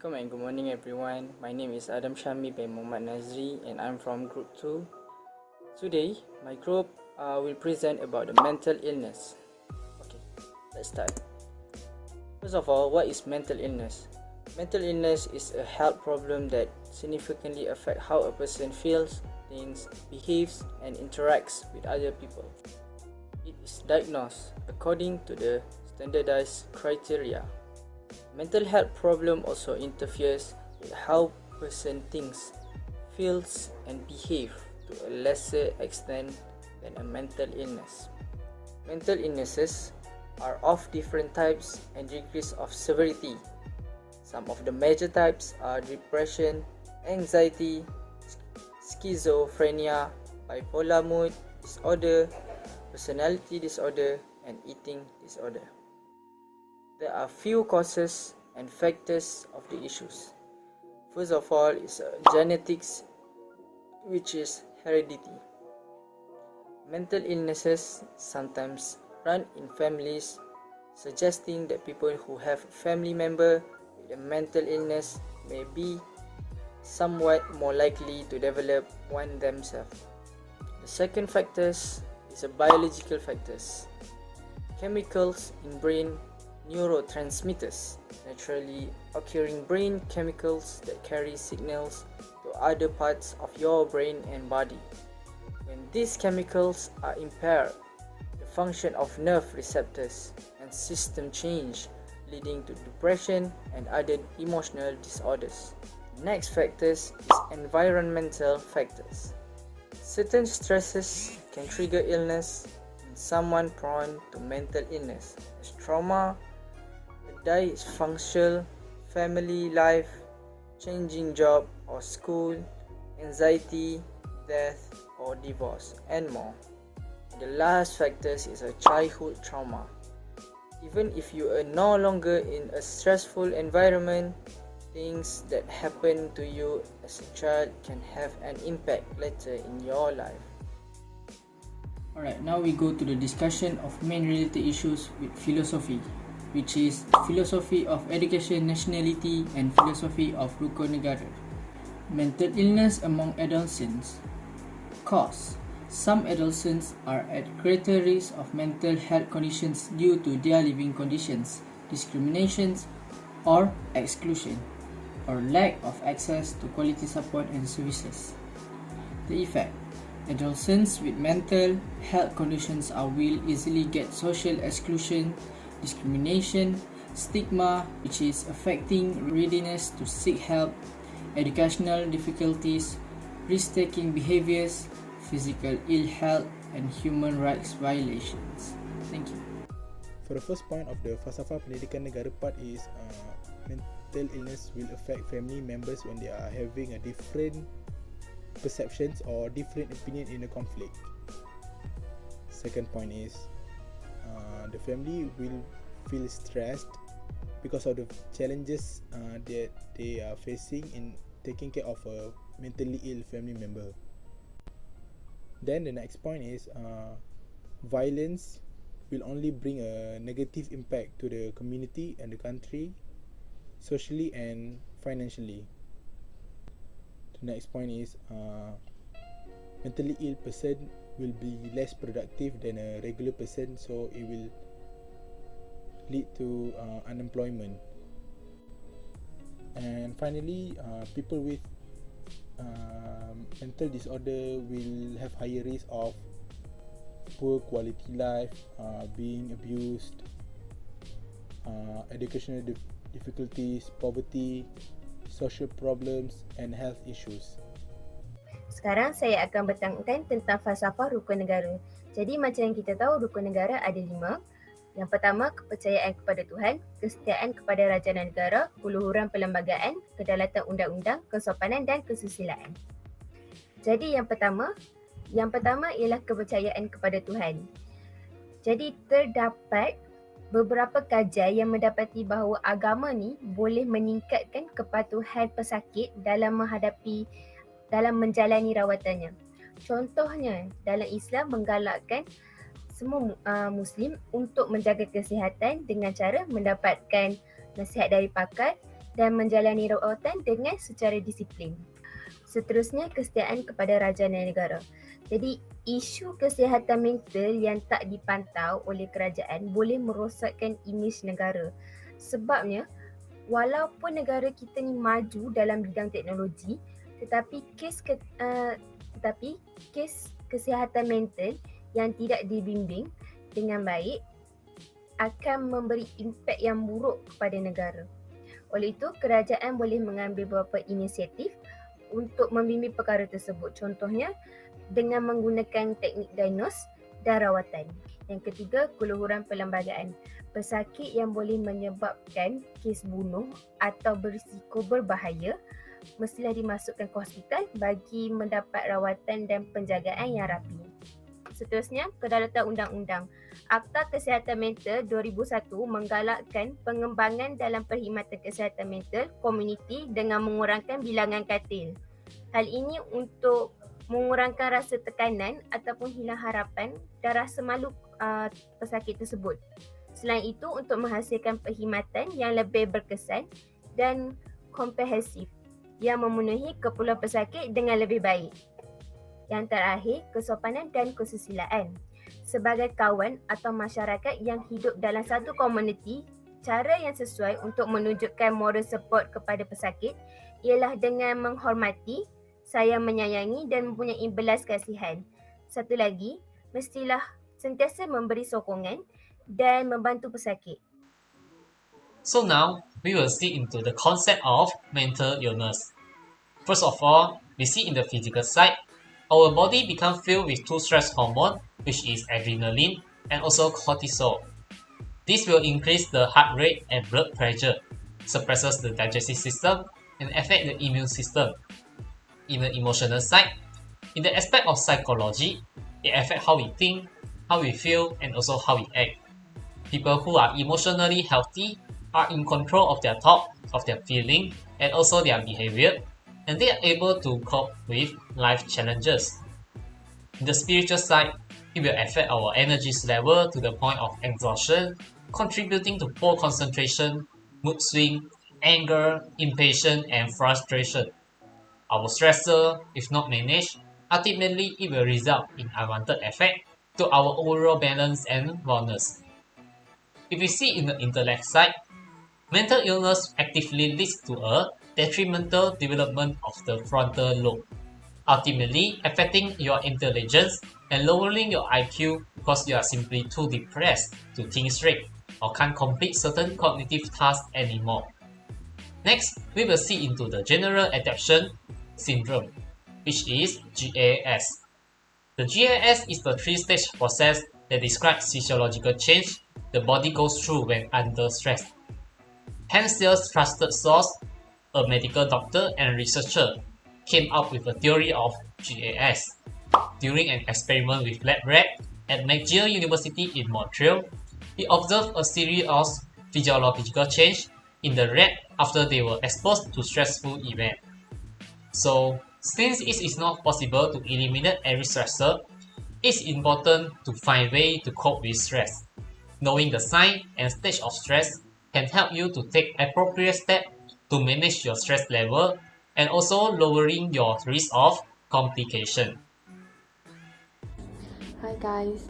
Assalamualaikum and good morning everyone. My name is Adam Shami bin Muhammad Nazri and I'm from Group 2. Today, my group will present about the mental illness. Okay, let's start. First of all, what is mental illness? Mental illness is a health problem that significantly affects how a person feels, thinks, behaves, and interacts with other people. It is diagnosed according to the standardized criteria. Mental health problem also interferes with how person thinks, feels, and behave to a lesser extent than a mental illness. Mental illnesses are of different types and degrees of severity. Some of the major types are depression, anxiety, schizophrenia, bipolar mood disorder, personality disorder, and eating disorder. There are few causes and factors of the issues. First of all is genetics, which is heredity. Mental illnesses sometimes run in families, suggesting that people who have a family member with a mental illness may be somewhat more likely to develop one themselves. The second factors is biological factors. Chemicals in brain neurotransmitters, naturally occurring brain chemicals that carry signals to other parts of your brain and body. When these chemicals are impaired, the function of nerve receptors and system change, leading to depression and other emotional disorders. Next factors is environmental factors. Certain stresses can trigger illness in someone prone to mental illness, as trauma, dysfunctional family life, changing job or school, anxiety, death or divorce, and more. The last factors is a childhood trauma. Even if you are no longer in a stressful environment, things that happen to you as a child can have an impact later in your life. Alright, now we go to the discussion of main related issues with philosophy, which is philosophy of education, nationality, and philosophy of rukun negara. Mental illness among adolescents. Cause: some adolescents are at greater risk of mental health conditions due to their living conditions, discriminations, or exclusion, or lack of access to quality support and services. The effect: adolescents with mental health conditions will easily get social exclusion, discrimination, stigma, which is affecting readiness to seek help, educational difficulties, risk-taking behaviors, physical ill health, and human rights violations. Thank you. For the first point of the Falsafah Pendidikan Negara part is mental illness will affect family members when they are having a different perceptions or different opinion in a conflict. Second point is the family will feel stressed because of the challenges that they are facing in taking care of a mentally ill family member. Then the next point is violence will only bring a negative impact to the community and the country, socially and financially. The next point is mentally ill person will be less productive than a regular person, so it will lead to unemployment. And finally, people with mental disorder will have higher risk of poor quality life, being abused, educational difficulties, poverty, social problems, and health issues. Sekarang saya akan bertangkan tentang falsafah rukun negara. Jadi macam yang kita tahu, rukun negara ada 5. Yang pertama, kepercayaan kepada Tuhan, kesetiaan kepada raja dan negara, keluhuran perlembagaan, kedaulatan undang-undang, kesopanan dan kesusilaan. Jadi yang pertama ialah kepercayaan kepada Tuhan. Jadi terdapat beberapa kajian yang mendapati bahawa agama ni boleh meningkatkan kepatuhan pesakit dalam menjalani rawatannya. Contohnya, dalam Islam menggalakkan semua Muslim untuk menjaga kesihatan dengan cara mendapatkan nasihat dari pakar dan menjalani rawatan dengan secara disiplin. Seterusnya, kesetiaan kepada raja dan negara. Jadi, isu kesihatan mental yang tak dipantau oleh kerajaan boleh merosakkan imej negara. Sebabnya, walaupun negara kita ni maju dalam bidang teknologi, tetapi kes kesihatan mental yang tidak dibimbing dengan baik akan memberi impak yang buruk kepada negara. Oleh itu, kerajaan boleh mengambil beberapa inisiatif untuk membimbing perkara tersebut. Contohnya, dengan menggunakan teknik diagnos dan rawatan. Yang ketiga, keluhuran perlembagaan. Pesakit yang boleh menyebabkan kes bunuh atau berisiko berbahaya mestilah dimasukkan ke hospital bagi mendapat rawatan dan penjagaan yang rapi. Seterusnya, kedaulatan undang-undang. Akta Kesihatan Mental 2001 menggalakkan pengembangan dalam perkhidmatan kesihatan mental komuniti dengan mengurangkan bilangan katil. Hal ini untuk mengurangkan rasa tekanan ataupun hilang harapan dan rasa malu pesakit tersebut. Selain itu, untuk menghasilkan perkhidmatan yang lebih berkesan dan komprehensif yang memenuhi keperluan pesakit dengan lebih baik. Yang terakhir, kesopanan dan kesusilaan. Sebagai kawan atau masyarakat yang hidup dalam satu komuniti, cara yang sesuai untuk menunjukkan moral support kepada pesakit ialah dengan menghormati, sayang menyayangi dan mempunyai belas kasihan. Satu lagi, mestilah sentiasa memberi sokongan dan membantu pesakit. So now, we will see into the concept of mental illness. First of all, we see in the physical side, our body becomes filled with two stress hormones, which is adrenaline and also cortisol. This will increase the heart rate and blood pressure, suppresses the digestive system, and affect the immune system. In the emotional side, in the aspect of psychology, it affects how we think, how we feel, and also how we act. People who are emotionally healthy are in control of their thought, of their feeling, and also their behavior, and they are able to cope with life challenges. In the spiritual side, it will affect our energy level to the point of exhaustion, contributing to poor concentration, mood swing, anger, impatience, and frustration. Our stressor, if not managed, ultimately it will result in unwanted effect to our overall balance and wellness. If we see in the intellect side, mental illness actively leads to a detrimental development of the frontal lobe, ultimately affecting your intelligence and lowering your IQ because you are simply too depressed to think straight or can't complete certain cognitive tasks anymore. Next, we will see into the General Adaptation Syndrome, which is GAS. The GAS is the three-stage process that describes physiological change the body goes through when under stress. Hensel's trusted source, a medical doctor and researcher, came up with a theory of GAS. During an experiment with lab rat at McGill University in Montreal, he observed a series of physiological change in the rat after they were exposed to stressful events. So, since it is not possible to eliminate every stressor, it's important to find ways to cope with stress. Knowing the sign and stage of stress can help you to take appropriate steps to manage your stress level and also lowering your risk of complication. Hi guys,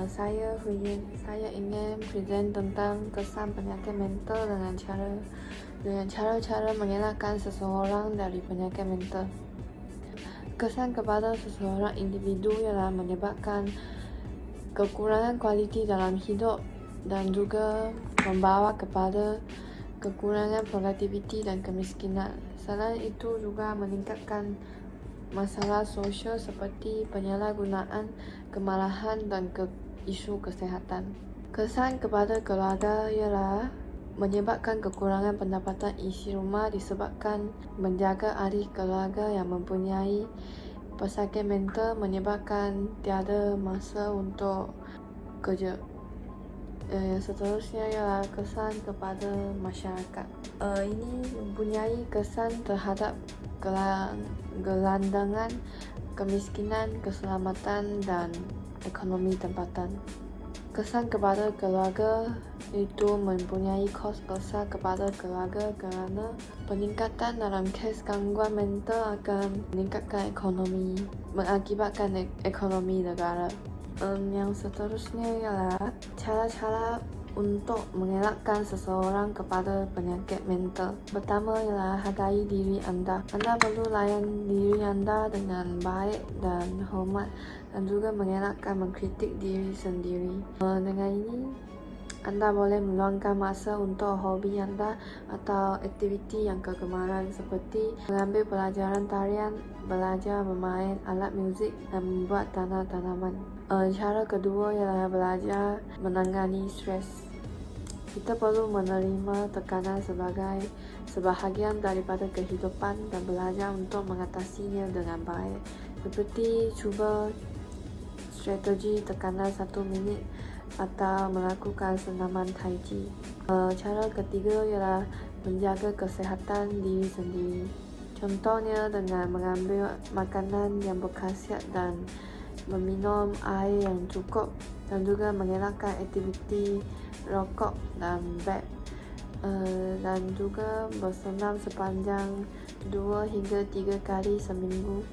saya Huyin. Saya ingin present tentang kesan penyakit mental dengan cara-cara mengelakkan seseorang dari penyakit mental. Kesan kepada seseorang individu ialah menyebabkan kekurangan kualiti dalam hidup dan juga membawa kepada kekurangan produktiviti dan kemiskinan. Selain itu juga meningkatkan masalah sosial seperti penyalahgunaan, kemarahan dan isu kesihatan. Kesan kepada keluarga ialah menyebabkan kekurangan pendapatan isi rumah disebabkan menjaga ahli keluarga yang mempunyai pesakit mental menyebabkan tiada masa untuk kerja. Yang seterusnya ialah kesan kepada masyarakat. Ini mempunyai kesan terhadap gelandangan, kemiskinan, keselamatan dan ekonomi tempatan. Kesan kepada keluarga itu mempunyai kos besar kepada keluarga kerana peningkatan dalam kes gangguan mental akan meningkatkan ekonomi, mengakibatkan ekonomi negara. Yang seterusnya ialah cara-cara untuk mengelakkan seseorang kepada penyakit mental. Pertama ialah hargai diri anda. Anda perlu layan diri anda dengan baik dan hormat dan juga mengelakkan mengkritik diri sendiri. Dengan ini, anda boleh meluangkan masa untuk hobi anda atau aktiviti yang kegemaran seperti mengambil pelajaran tarian, belajar bermain alat muzik dan membuat tanaman. Cara kedua ialah belajar menangani stres. Kita perlu menerima tekanan sebagai sebahagian daripada kehidupan dan belajar untuk mengatasinya dengan baik. Seperti cuba strategi tekanan 1 minit atau melakukan senaman tai chi. Cara ketiga ialah menjaga kesihatan diri sendiri. Contohnya dengan mengambil makanan yang berkhasiat dan meminum air yang cukup dan juga mengelakkan aktiviti rokok dan vape, dan juga bersenam sepanjang 2 hingga 3 kali seminggu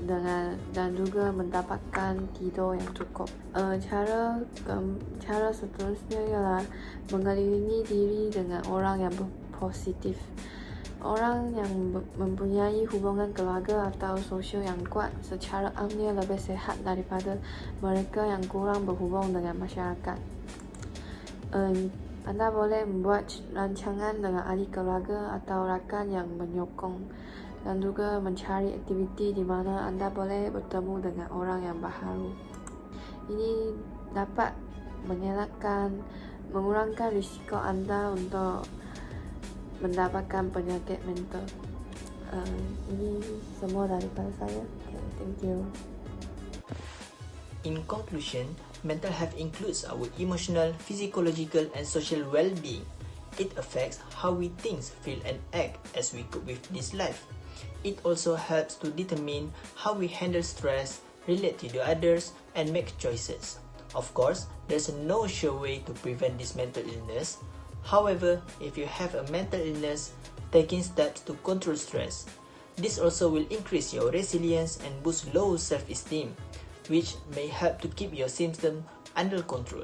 dan juga mendapatkan tidur yang cukup. Cara seterusnya ialah mengelilingi diri dengan orang yang positif. Orang yang mempunyai hubungan keluarga atau sosial yang kuat secara amnya lebih sihat daripada mereka yang kurang berhubung dengan masyarakat. Anda boleh membuat rancangan dengan ahli keluarga atau rakan yang menyokong dan juga mencari aktiviti di mana anda boleh bertemu dengan orang yang baharu. Ini dapat mengurangkan risiko anda untuk mendapatkan penyakit mental. Ini semua daripada saya. Okay, thank you. In conclusion, mental health includes our emotional, physiological, and social well-being. It affects how we think, feel, and act as we cope with this life. It also helps to determine how we handle stress, relate to others, and make choices. Of course, there's no sure way to prevent this mental illness. However, if you have a mental illness, taking steps to control stress. This also will increase your resilience and boost low self-esteem, which may help to keep your symptoms under control.